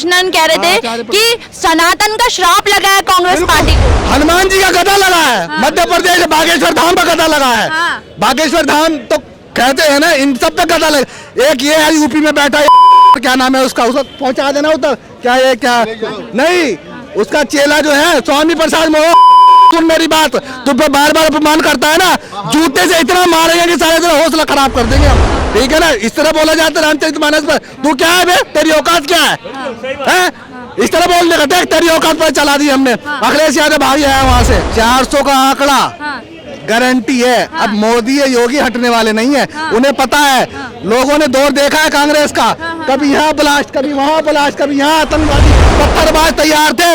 कृष्णन कह रहे थे कि सनातन का श्राप लगा है कांग्रेस पार्टी को। हनुमान जी का गदा लगा है। मध्य प्रदेश बागेश्वर धाम का गदा लगा है। बागेश्वर धाम तो कहते हैं ना, इन सब पे गदा लगा। एक ये है यूपी में बैठा क्या नाम है उसका, उसको पहुंचा देना उधर। क्या ये क्या नहीं, उसका चेला जो है स्वामी प्रसाद मोह, सुन मेरी बात, तुम पे बार बार अपमान करता है ना, जूते से इतना मारेंगे कि सारे दिन हौसला खराब कर देंगे हम। ठीक है ना, इस तरह बोला जाता है रामचरितमानस पर। तू क्या है बे, तेरी औकात क्या है? इस तरह बोलने का, देख तेरी औकात पर चला दी हमने। अखिलेश यादव भाई आया वहाँ से, 400 का आंकड़ा गारंटी है। अब मोदी या योगी हटने वाले नहीं है। उन्हें पता है, लोगों ने दौर देखा है कांग्रेस का, कभी यहाँ ब्लास्ट, कभी वहाँ ब्लास्ट, कभी यहाँ आतंकवादी, पत्थरबाज तैयार थे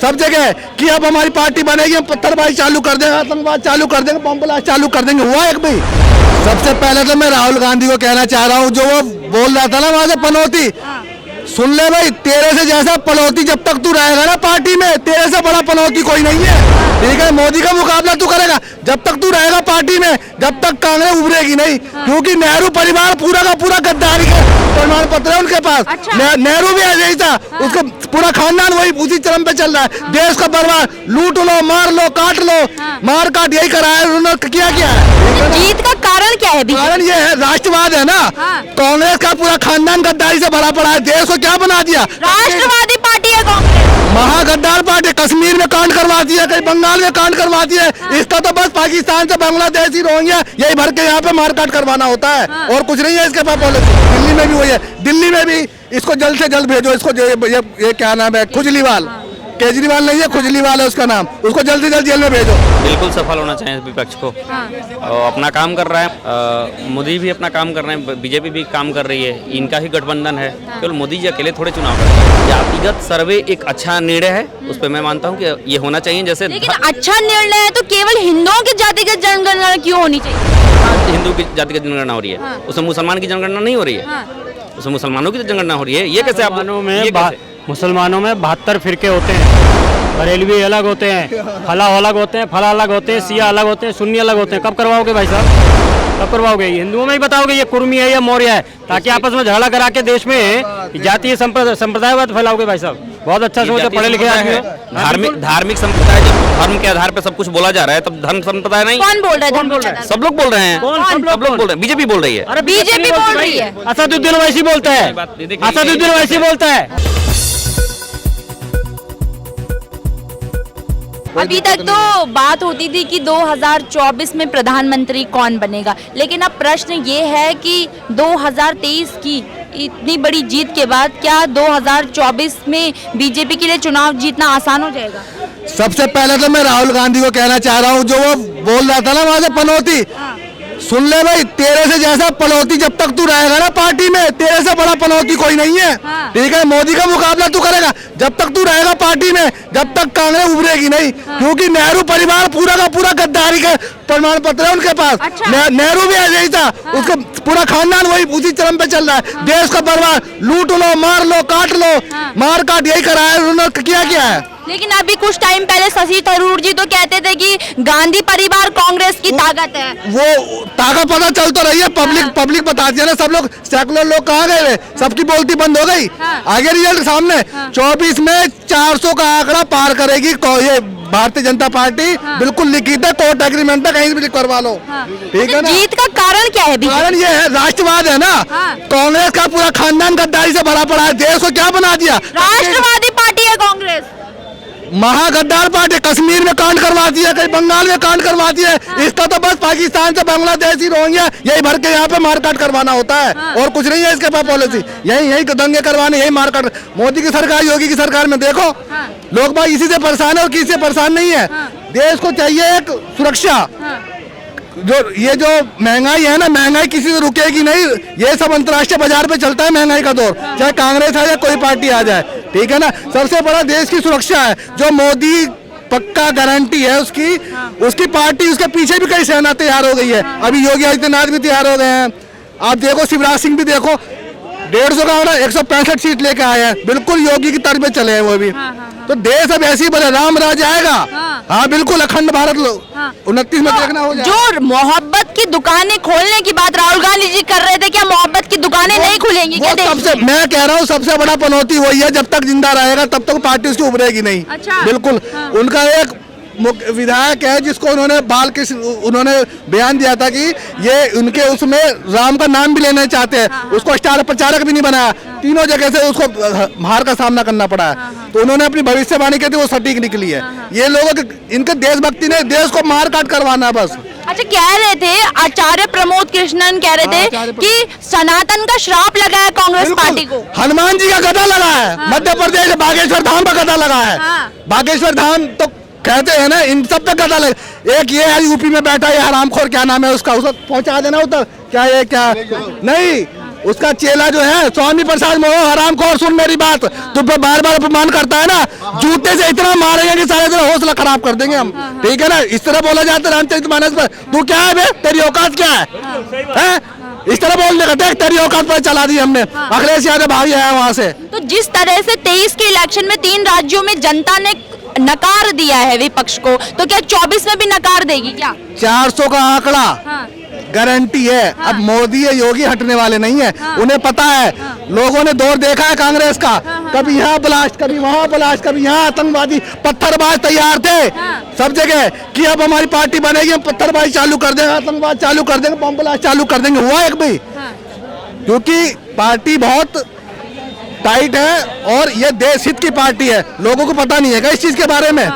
सब जगह कि अब हमारी पार्टी बनेगी, हम पत्थरबाजी चालू कर देंगे, आतंकवाद चालू कर देंगे, बम ब्लास्ट चालू कर देंगे। हुआ एक भी? सबसे पहले तो मैं राहुल गांधी को कहना चाह रहा हूँ, जो वो बोल रहा था ना वहां से पनौती, सुन ले भाई, तेरे से जैसा पनौती जब तक तू रहेगा ना पार्टी में, तेरे से बड़ा पनौती कोई नहीं है। ठीक है, मोदी का मुकाबला तू करेगा जब तक तू रहेगा पार्टी में, जब तक कांग्रेस उभरेगी नहीं। क्योंकि नेहरू परिवार पूरा का पूरा गद्दारी का प्रमाण पत्र है उनके पास। नेहरू भी ऐसे ही था, उसका पूरा खानदान वही उसी चरम पे चल रहा है। देश का बर्बाद, लूट लो, मार लो, काट लो, मार काट यही करा है उन्होंने। क्या किया है? जीत का कारण क्या है? कारण ये है, राष्ट्रवाद है ना। कांग्रेस का पूरा खानदान गद्दारी से भरा पड़ा है। देश को क्या बना दिया? राष्ट्रवादी पार्टी है कांग्रेस, महागद्दार पार्टी। कश्मीर में कांड करवा दिया, कहीं बंगाल में कांड करवा दिया। इसका तो बस पाकिस्तान से बांग्लादेश ही रोहिंग्या यही भर के यहाँ पे मारकाट करवाना होता है, और कुछ नहीं है इसके पास पॉलिसी। दिल्ली में भी वही है, दिल्ली में भी इसको जल्द से जल्द भेजो। इसको ये क्या नाम है, खुजलीवाल, केजरीवाल नहीं है, खुजलीवाल है उसका नाम, उसको जल्द से जल्द जेल में भेजो। बिल्कुल सफल होना चाहिए विपक्ष को। और अपना काम कर रहा है, मोदी भी अपना काम कर रहे हैं, बीजेपी भी काम कर रही है, इनका ही गठबंधन है। केवल मोदी जी अकेले थोड़े चुनाव कर रहे हैं। जातिगत सर्वे एक अच्छा निर्णय है, उस पर मैं मानता हूँ कि ये होना चाहिए। जैसे लेकिन अच्छा निर्णय है तो केवल हिंदुओं की जातिगत जनगणना क्यों होनी चाहिए? हिंदू की जातिगत जनगणना हो रही है, उसमें मुसलमान की जनगणना नहीं हो रही है, उसमें मुसलमानों की जनगणना हो रही है। ये कैसे? मुसलमानों में 72 फिरके होते हैं, बरेलवी अलग होते हैं, फला अलग होते हैं, फला अलग होते हैं, सिया अलग होते हैं, सुन्नी अलग होते हैं। कब करवाओगे भाई साहब, कब करवाओगे? हिंदुओं में ही बताओगे ये कुर्मी है या मौर्य है, ताकि आपस में झगड़ा करा के देश में जातीय संप्रदायवाद फैलाओगे भाई साहब। बहुत अच्छा सोच है, पढ़े लिखे आदमी हो। धार्मिक संप्रदाय, जब धर्म के आधार पर सब कुछ बोला जा रहा है, तब धर्म संप्रदाय नहीं। कौन बोल रहा है? कौन बोल रहा है? सब लोग बोल रहे हैं, सब लोग बोल रहे हैं, बीजेपी बोल रही है। अरे बीजेपी बोल रही है। असदुद्दीन ओवैसी बोलता है, असदुद्दीन ओवैसी बोलता है। अभी तक तो बात होती थी कि 2024 में प्रधानमंत्री कौन बनेगा, लेकिन अब प्रश्न ये है कि 2023 की इतनी बड़ी जीत के बाद क्या 2024 में बीजेपी के लिए चुनाव जीतना आसान हो जाएगा? सबसे पहले तो मैं राहुल गांधी को कहना चाह रहा हूँ, जो वो बोल रहा था ना वहां से पनौती, सुन ले भाई, तेरे से जैसा पनौती जब तक तू रहेगा ना पार्टी में, तेरे से बड़ा पनौती कोई नहीं है। ठीक है, मोदी का मुकाबला तू करेगा जब तक तू रहेगा पार्टी में, जब तक कांग्रेस उभरेगी नहीं। क्योंकि नेहरू परिवार पूरा का पूरा गद्दारी का प्रमाण पत्र है उनके पास। नेहरू भी ऐसे ही था, उसका पूरा खानदान वही उसी चरम पे चल रहा है। देश का बर्बाद, लूट लो, मार लो, काट लो, मार काट यही करा है उन्होंने। क्या किया है? लेकिन अभी कुछ टाइम पहले शशि थरूर जी तो कहते थे कि गांधी परिवार कांग्रेस की ताकत है। वो ताकत पता चल तो रही है, पब्लिक बताती है ना। सब लोग, सेकुलर लोग कहाँ गए? सबकी बोलती बंद हो गई। आगे रिजल्ट सामने, 24 में 400 का आंकड़ा पार करेगी ये भारतीय जनता पार्टी। बिल्कुल लिखित है, कोर्ट एग्रीमेंट है, कहीं भी करवा लो। ठीक है ना? जीत का कारण क्या है? कारण ये है, राष्ट्रवाद है ना। कांग्रेस का पूरा खानदान गद्दारी से भरा पड़ा है। देश को क्या बना दिया? राष्ट्रवादी पार्टी है कांग्रेस, महागद्दार पार्टी। कश्मीर में कांड करवाती है, कहीं बंगाल में कांड करवाती है। इसका तो बस पाकिस्तान से बांग्लादेश ही रोहिंग्या यही भर के यहाँ पे मारकाट करवाना होता है, और कुछ नहीं है इसके पास पॉलिसी। यही दंगे करवाने, यही मारकाट। मोदी की सरकार, योगी की सरकार में देखो, लोग बाग इसी से परेशान है और किसी से परेशान नहीं है। देश को चाहिए एक सुरक्षा। ये जो महंगाई है ना, महंगाई किसी से रुकेगी नहीं। ये सब अंतर्राष्ट्रीय बाजार पे चलता है महंगाई का दौर, चाहे कांग्रेस आ जाए, कोई पार्टी आ जाए। ठीक है ना? सबसे बड़ा देश की सुरक्षा है, जो मोदी पक्का गारंटी है उसकी पार्टी, उसके पीछे भी कई सेना तैयार हो गई है। अभी योगी आदित्यनाथ भी तैयार हो गए हैं। आप देखो, शिवराज सिंह भी देखो, 150 का 165 सीट लेके आए हैं। बिल्कुल योगी की तर्ज पे चले हैं वो भी। तो देश अब ऐसे ही बने, राम राज आएगा। हाँ बिल्कुल, अखंड भारत लोग हाँ। 29 में देखना हो जाए। जो मोहब्बत की दुकानें खोलने की बात राहुल गांधी जी कर रहे थे, क्या मोहब्बत की दुकानें नहीं खुलेंगी क्या वो देश सबसे, में? मैं कह रहा हूँ सबसे बड़ा पनौती वही है, जब तक जिंदा रहेगा तब तक पार्टी उसकी उभरेगी नहीं। अच्छा। बिल्कुल। हाँ। उनका एक विधायक है जिसको उन्होंने उन्होंने बयान दिया था कि ये उनके उसमें राम का नाम भी लेना चाहते हैं, उसको स्टार प्रचारक भी नहीं बनाया, तीनों जगह से उसको हार का सामना करना पड़ा है। तो उन्होंने अपनी भविष्यवाणी की थी, वो सटीक निकली है। ये लोगों के इनके देशभक्ति ने देश को मार काट करवाना है बस। अच्छा, कह रहे थे आचार्य प्रमोद कृष्णन कह रहे थे कि सनातन का श्राप लगा है कांग्रेस पार्टी को। हनुमान जी का गदा लगा है, मध्य प्रदेश बागेश्वर धाम का गदा लगा है। बागेश्वर धाम तो कहते हैं ना, इन सब पे गदा लगा। एक ये है यूपी में बैठा, ये हरामखोर, क्या नाम है उसका, उसको पहुंचा देना उधर। क्या ये क्या नहीं, उसका चेला जो है स्वामी प्रसाद मोह, हरामखोर, सुन मेरी बात, तुम पे बार बार अपमान करता है ना, जूते से इतना मारेंगे कि सारे दिन हौसला खराब कर देंगे हम। ठीक है ना, इस तरह बोला जाता है रामचरितमानस पर। तू क्या है बे, तेरी औकात क्या है? इस तरह बोलने का, देख तेरी औकात पर चला दी हमने। अखिलेश यादव भाई है वहाँ से। तो जिस तरह से 23 के इलेक्शन में 3 राज्यों में जनता ने नकार दिया है विपक्ष को, तो क्या 24 में भी नकार देगी क्या? 400 का आंकड़ा गारंटी है। अब मोदी या योगी हटने वाले नहीं है। उन्हें पता है, लोगों ने दौर देखा है कांग्रेस का, कभी यहाँ ब्लास्ट, कभी वहाँ ब्लास्ट, कभी यहाँ आतंकवादी, पत्थरबाज तैयार थे सब जगह कि अब हमारी पार्टी बनेगी, हम पत्थरबाजी चालू कर देंगे, आतंकवाद चालू कर देंगे, बम ब्लास्ट चालू कर देंगे। हुआ एक भी? क्योंकि पार्टी बहुत टाइट है और ये देश हित की पार्टी है। लोगों को पता नहीं है इस चीज के बारे में।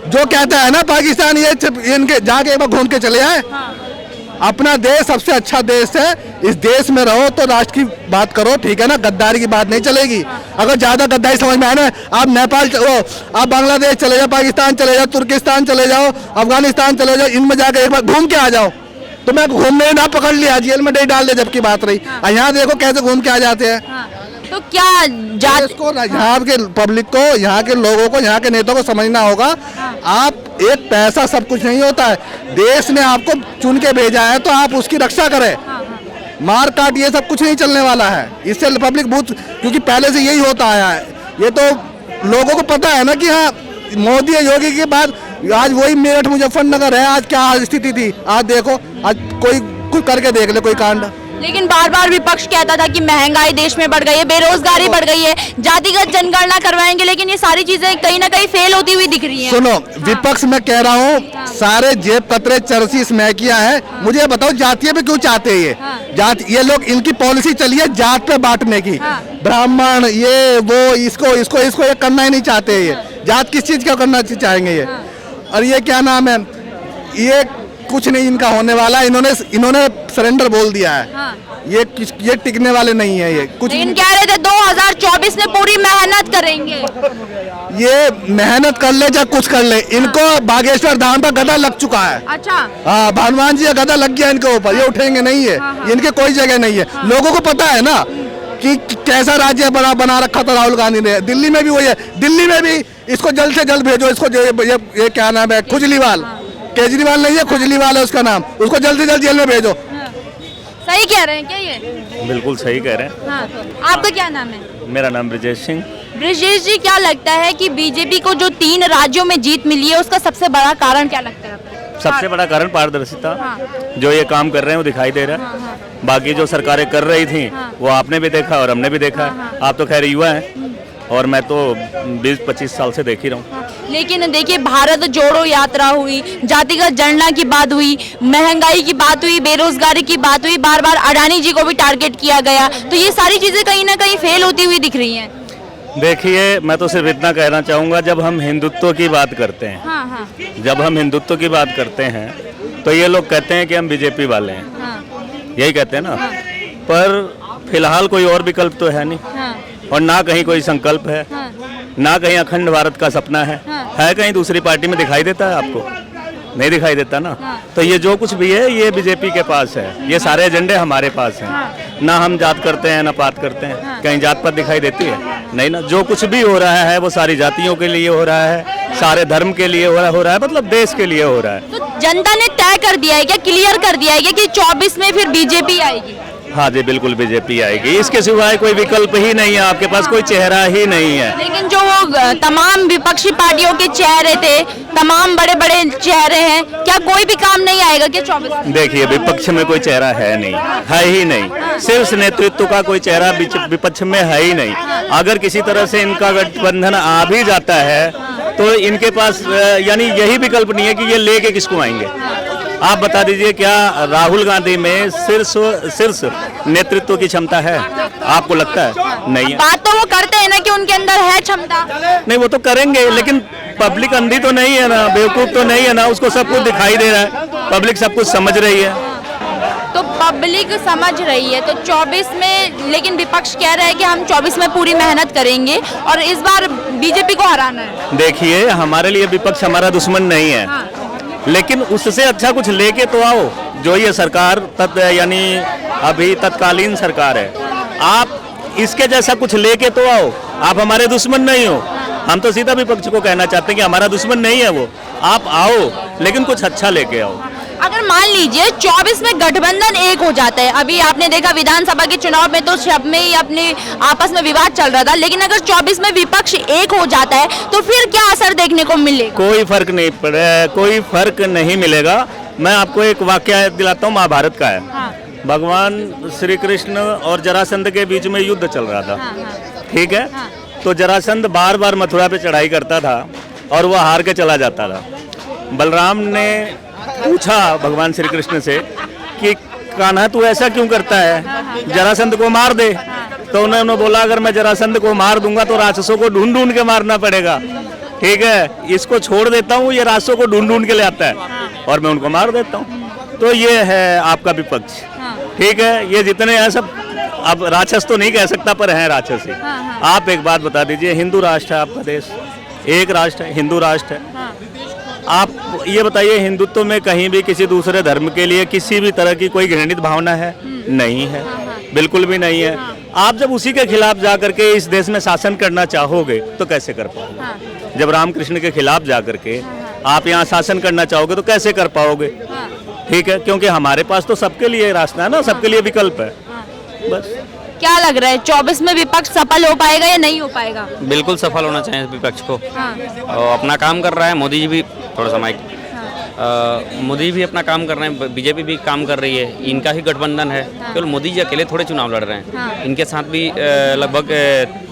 जो कहता है ना पाकिस्तान, ये इनके जाके एक बार घूम के चले आए। अपना देश सबसे अच्छा देश है, इस देश में रहो तो राष्ट्र की बात करो, ठीक है ना, गद्दारी की बात नहीं चलेगी। अगर ज्यादा गद्दारी समझ में आए ना, आप नेपाल आप बांग्लादेश चले जाओ, पाकिस्तान चले जाओ, तुर्किस्तान चले जाओ, अफगानिस्तान चले जाओ, इनमें जाकर एक बार घूम के आ जाओ। तो मैं घूमने ना पकड़ लिया, जेल में नहीं डाल दे जबकि बात रही। यहाँ देखो कैसे घूम के आ जाते हैं। तो क्या जात को, यहाँ के पब्लिक को, यहाँ के लोगों को, यहाँ के नेताओं को समझना होगा, आप एक पैसा सब कुछ नहीं होता है। देश ने आपको चुन के भेजा है तो आप उसकी रक्षा करें। मार काट ये सब कुछ नहीं चलने वाला है। इससे रिपब्लिक बहुत, क्योंकि पहले से यही होता आया है। ये तो लोगों को पता है ना कि हाँ, मोदी योगी के बाद आज वही मेरठ मुजफ्फरनगर है, आज क्या स्थिति थी, आज देखो, आज कोई करके देख ले कोई कांड। लेकिन बार बार विपक्ष कहता था कि महंगाई देश में बढ़ गई है, बेरोजगारी बढ़ गई है, जातिगत जनगणना करवाएंगे, लेकिन ये सारी चीजें कहीं ना कहीं फेल होती हुई दिख रही हैं। सुनो, विपक्ष में कह रहा हूँ, सारे जेब कतरे चरसी इसमें किया है। मुझे बताओ जातीय पे क्यों चाहते हैं ये? जात, ये लोग, इनकी पॉलिसी चली है जात पे बांटने की। ब्राह्मण, ये वो, इसको ये करना ही नहीं चाहते। ये जात किस चीज का करना चाहेंगे ये? और ये क्या नाम है, ये कुछ नहीं इनका होने वाला। इन्होंने सरेंडर बोल दिया है। ये टिकने वाले नहीं है ये कुछ। लेकिन कह रहे थे 2024 में पूरी मेहनत करेंगे। ये मेहनत कर ले या कुछ कर ले, इनको बागेश्वर धाम पर गदा लग चुका है। अच्छा। हाँ, हनुमान जी का गदा लग गया इनके ऊपर, ये उठेंगे नहीं है। इनके कोई जगह नहीं है। लोगों को पता है ना कि कैसा राज्य बना रखा था राहुल गांधी ने। दिल्ली में भी वही है, दिल्ली में भी इसको जल्द से जल्द भेजो। इसको ये क्या नाम है, खुजलीवाल, केजरीवाल नहीं है, खुजलीवाल है उसका नाम, उसको जल्द से जल्द जेल में भेजो। सही कह रहे हैं क्या ये? बिल्कुल सही कह रहे हैं। हाँ। आपका क्या नाम है? मेरा नाम ब्रजेश सिंह। ब्रजेश जी, क्या लगता है कि बीजेपी को जो 3 राज्यों में जीत मिली है, उसका सबसे बड़ा कारण क्या लगता है आपको? सबसे बड़ा कारण पारदर्शिता। जो ये काम कर रहे हैं वो दिखाई दे रहा है। बाकी जो सरकारें कर रही थी वो आपने भी देखा और हमने भी देखा। आप तो खैर युवा हैं और मैं तो 20-25 साल से देख ही रहा हूँ। लेकिन देखिए, भारत जोड़ो यात्रा हुई, जातिगत जनगणना की बात हुई, महंगाई की बात हुई, बेरोजगारी की बात हुई, बार बार अडानी जी को भी टारगेट किया गया। तो ये सारी चीजें कहीं ना कहीं फेल होती हुई दिख रही हैं। देखिए, मैं तो सिर्फ इतना कहना चाहूँगा, जब हम हिंदुत्व की बात करते हैं, जब हम हिंदुत्व की बात करते हैं तो ये लोग कहते हैं कि हम बीजेपी वाले हैं, यही कहते हैं ना। पर फिलहाल कोई और विकल्प तो है नहीं और ना कहीं कोई संकल्प है, ना कहीं अखंड भारत का सपना है कहीं दूसरी पार्टी में दिखाई देता है आपको? नहीं दिखाई देता ना। तो ये जो कुछ भी है ये बीजेपी के पास है, ये सारे एजेंडे हमारे पास हैं। ना हम जात करते हैं ना पात करते हैं। कहीं जात पात दिखाई देती है? नहीं ना। जो कुछ भी हो रहा है वो सारी जातियों के लिए हो रहा है, सारे धर्म के लिए हो रहा है, मतलब देश के लिए हो रहा है। तो जनता ने तय कर दिया है क्या, क्लियर कर दिया है क्या कि 24 में फिर बीजेपी आएगी? हाँ जी, बिल्कुल बीजेपी आएगी। इसके सिवाय कोई विकल्प ही नहीं है, आपके पास कोई चेहरा ही नहीं है। लेकिन जो वो तमाम विपक्षी पार्टियों के चेहरे थे, तमाम बड़े बड़े चेहरे हैं, क्या कोई भी काम नहीं आएगा क्या 24 में? देखिए, विपक्ष में कोई चेहरा है नहीं, है ही नहीं। शीर्ष नेतृत्व का कोई चेहरा विपक्ष में है ही नहीं। अगर किसी तरह से इनका गठबंधन आ भी जाता है तो इनके पास यानी यही विकल्प नहीं है कि ये लेके किसको आएंगे। आप बता दीजिए, क्या राहुल गांधी में शीर्ष नेतृत्व की क्षमता है? आपको लगता है? नहीं है। बात तो वो करते हैं ना कि उनके अंदर है क्षमता। नहीं, वो तो करेंगे, लेकिन पब्लिक अंधी तो नहीं है ना, बेवकूफ तो नहीं है ना, उसको सब कुछ दिखाई दे रहा है, पब्लिक सब कुछ समझ रही है। तो पब्लिक समझ रही है तो 24 में, लेकिन विपक्ष कह रहा है कि हम 24 में पूरी मेहनत करेंगे और इस बार बीजेपी को हराना है। देखिए, हमारे लिए विपक्ष हमारा दुश्मन नहीं है, लेकिन उससे अच्छा कुछ लेके तो आओ। जो ये सरकार यानी अभी तत्कालीन सरकार है, आप इसके जैसा कुछ लेके तो आओ। आप हमारे दुश्मन नहीं हो। हम तो सीधा विपक्ष को कहना चाहते हैं कि हमारा दुश्मन नहीं है वो, आप आओ लेकिन कुछ अच्छा लेके आओ। अगर मान लीजिए 24 में गठबंधन एक हो जाता है, अभी आपने देखा विधानसभा के चुनाव में तो सब में ही अपने आपस में विवाद चल रहा था, लेकिन अगर 24 में विपक्ष एक हो जाता है तो फिर क्या असर देखने को मिलेगा? कोई फर्क नहीं पड़े, कोई फर्क नहीं मिलेगा। मैं आपको एक वाकया दिलाता हूँ, महाभारत का है। भगवान श्री कृष्ण और जरासंध के बीच में युद्ध चल रहा था, ठीक है। तो जरासंध बार बार मथुरा पे चढ़ाई करता था और वो हार के चला जाता था। बलराम ने पूछा भगवान श्री कृष्ण से कि कान्हा तू ऐसा क्यों करता है, जरासंध को मार दे। तो उन्होंने बोला, अगर मैं जरासंध को मार दूंगा तो राक्षसों को ढूंढ ढूंढ के मारना पड़ेगा, ठीक है। इसको छोड़ देता हूँ, ये राक्षसों को ढूंढ ढूंढ के ले आता है और मैं उनको मार देता हूँ। तो ये है आपका विपक्ष, ठीक है। ये जितने हैं सब, अब राक्षस तो नहीं कह सकता पर हैं राक्षस ही। आप एक बात बता दीजिए, हिंदू राष्ट्र है आपका देश, एक राष्ट्र है, हिंदू राष्ट्र है। आप ये बताइए, हिंदुत्व में कहीं भी किसी दूसरे धर्म के लिए किसी भी तरह की कोई घृणित भावना है? नहीं है, बिल्कुल भी नहीं है। आप जब उसी के खिलाफ जा करके इस देश में शासन करना चाहोगे तो कैसे कर पाओगे? जब रामकृष्ण के खिलाफ जा करके आप यहाँ शासन करना चाहोगे तो कैसे कर पाओगे? ठीक है, क्योंकि हमारे पास तो सबके लिए रास्ता है ना, सबके लिए विकल्प है। बस क्या लग रहा है 24 में विपक्ष सफल हो पाएगा या नहीं हो पाएगा? बिल्कुल सफल होना चाहिए विपक्ष को। और अपना काम कर रहा है मोदी जी भी, थोड़ा सा माइक, मोदी भी अपना काम कर रहे हैं, बीजेपी भी काम कर रही है, इनका ही गठबंधन है। केवल मोदी जी अकेले थोड़े चुनाव लड़ रहे हैं, इनके साथ भी लगभग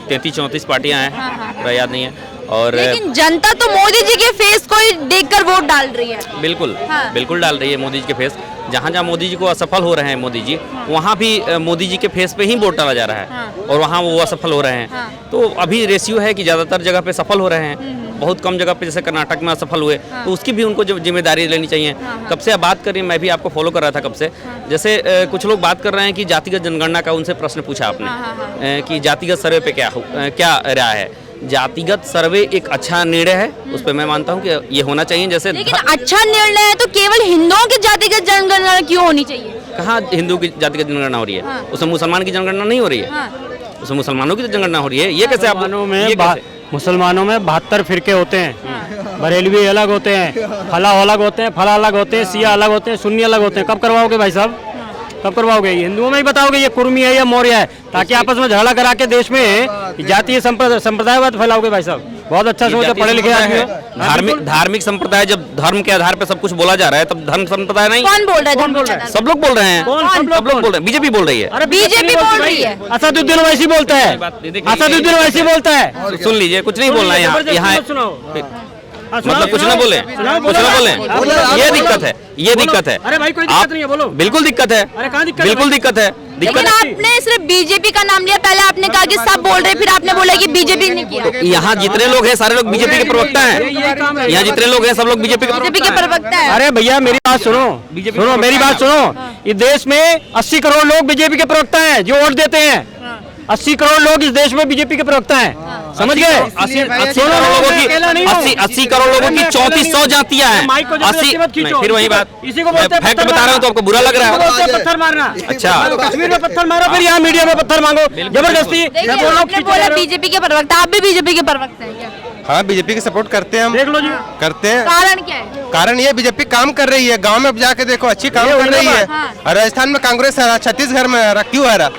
33-34 पार्टियां हैं, पूरा याद नहीं है। और लेकिन जनता तो मोदी जी के फेस को ही देखकर वोट डाल रही है। बिल्कुल बिल्कुल डाल रही है मोदी जी के फेस। जहाँ जहाँ मोदी जी को असफल हो रहे हैं मोदी जी, वहाँ भी मोदी जी के फेस पे ही वोट डाला जा रहा है, और वहाँ वो असफल हो रहे हैं। तो अभी रेशियो है कि ज़्यादातर जगह पे सफल हो रहे हैं, बहुत कम जगह पे जैसे कर्नाटक में असफल हुए, तो उसकी भी उनको जिम्मेदारी लेनी चाहिए। कब से आप बात करें, मैं भी आपको फॉलो कर रहा था कब से, जैसे कुछ लोग बात कर रहे हैं कि जातिगत जनगणना का, उनसे प्रश्न पूछा आपने कि जातिगत सर्वे पे क्या राय है। जातिगत सर्वे एक अच्छा निर्णय है, उस पर मैं मानता हूँ कि ये होना चाहिए। जैसे लेकिन अच्छा निर्णय है तो केवल हिंदुओं की जातिगत जनगणना क्यों होनी चाहिए? कहाँ हिंदू की जातिगत जनगणना हो रही है? उसमें मुसलमान की जनगणना नहीं हो रही है, उसमें मुसलमानों की जनगणना हो रही है। ये कैसे? मुसलमानों में 72 फिरके होते हैं, बरेलवी अलग होते हैं, फला अलग होते हैं, फला अलग होते हैं, सिया अलग होते हैं, सुन्नी अलग होते हैं। कब करवाओगे भाई साहब, कब करवाओगे? हिंदुओं में ही बताओगे ये कुर्मी है या मौर्य है, ताकि आपस में झगड़ा करा के देश में जातीय संप्रदायवाद फैलाओगे भाई साहब। बहुत अच्छा सोच है, पढ़े लिखे आदमी हो। धार्मिक संप्रदाय, जब धर्म के आधार पर सब कुछ बोला जा रहा है तब धर्म संप्रदाय नहीं। कौन बोल रहा है? सब लोग बोल रहे हैं, सब लोग बोल रहे हैं, बीजेपी बोल रही है। अरे बीजेपी बोल रही है। असदुद्दीन ओवैसी बोलता है, असदुद्दीन ओवैसी बोलता है। सुन लीजिए, कुछ नहीं बोलना है यहाँ मतलब कुछ ना बोले, कुछ ना बोले, ये दिक्कत है, ये दिक्कत है। अरे भाई कोई दिक्कत नहीं है, बोलो। बिल्कुल दिक्कत है, अरे कहाँ दिक्कत है? बिल्कुल दिक्कत है। लेकिन आपने सिर्फ बीजेपी का नाम लिया, पहले आपने कहा कि सब बोल रहे, फिर आपने बोला कि बीजेपी ने किया। यहाँ जितने लोग हैं सारे लोग बीजेपी के प्रवक्ता हैं, यहाँ जितने लोग हैं सब लोग बीजेपी के प्रवक्ता है। अरे भैया मेरी बात सुनो, सुनो मेरी बात सुनो। इस देश में 80 करोड़ लोग बीजेपी के प्रवक्ता हैं जो वोट देते हैं। 80 करोड़ लोग इस देश में बीजेपी के प्रवक्ता हैं, समझ गए? 80 करोड़ लोगों की 80 करोड़ लोगों की 3400 जातियां हैं। 80 फिर वही बात, इसी को बोलते हैं फैक्ट बता रहा हूँ तो आपको बुरा लग रहा है। पत्थर मारना। अच्छा, कश्मीर में पत्थर मारो, फिर यहाँ मीडिया में पत्थर मांगो जबरदस्ती। आपने बोला बीजेपी के प्रवक्ता, आप भी बीजेपी के प्रवक्ता हैं क्या? हाँ बीजेपी की सपोर्ट करते हैं हम। देख लो जी। करते हैं। कारण क्या है? कारण ये बीजेपी काम कर रही है, गांव में जाके देखो अच्छी काम कर रही है। और राजस्थान में कांग्रेस हरा, छत्तीसगढ़ में हरा, क्यों हरा?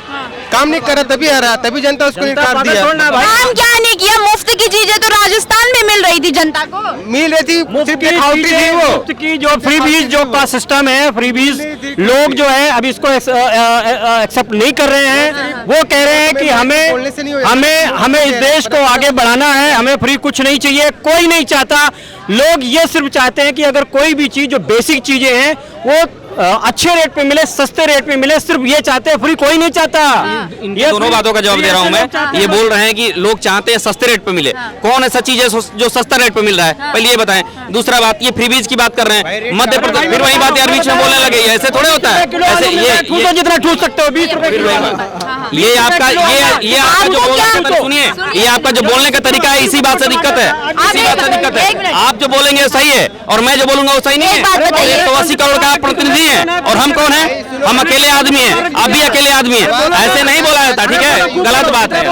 काम नहीं कर रहा तभी हरा, तभी जनता उसको निकाल दिया। काम क्या नहीं किया? मुफ्त की चीजें तो राजस्थान में मिल रही थी जनता को। मिल रही थी, मुफ्त सिर्फ की दिखावटी थी वो। मुफ्त की जो फ्री बीज जो का सिस्टम है, फ्री बीज लोग जो है अभी इसको एक्सेप्ट नहीं कर रहे हैं। वो कह रहे हैं कि हमें इस देश को आगे बढ़ाना है, हमें फ्री कुछ नहीं चाहिए, कोई नहीं चाहता। लोग ये सिर्फ चाहते हैं कि अगर कोई भी चीज जो बेसिक चीजें हैं वो अच्छे रेट पे मिले, सस्ते रेट पे मिले, सिर्फ ये चाहते हैं, फ्री कोई नहीं चाहता। ये दोनों बातों का जवाब दे रहा हूँ मैं। ये बोल रहे हैं कि लोग चाहते हैं सस्ते रेट पे मिले। कौन ऐसा चीज है जो सस्ता रेट पे मिल रहा है? पहले ये बताएं। दूसरा बात, ये फ्री बीज की बात कर रहे हैं मध्य प्रदेश, फिर वही बात यार बीच में बोलने लगे। ऐसे थोड़े होता है, ऐसे ये जितना ठूस सकते हो 20 रुपए ये आपका जो बोलने सुनिए, ये आपका जो बोलने का तरीका है, इसी बात से दिक्कत है। इसी बात से दिक्कत है। आप जो बोलेंगे सही है और मैं जो बोलूंगा वो सही नहीं है। तो 80 करोड़ का प्रतिनिधि है और हम कौन है? हम अकेले आदमी हैं, आप भी अकेले आदमी हैं। ऐसे नहीं बोला जाता, ठीक है? गलत बात है।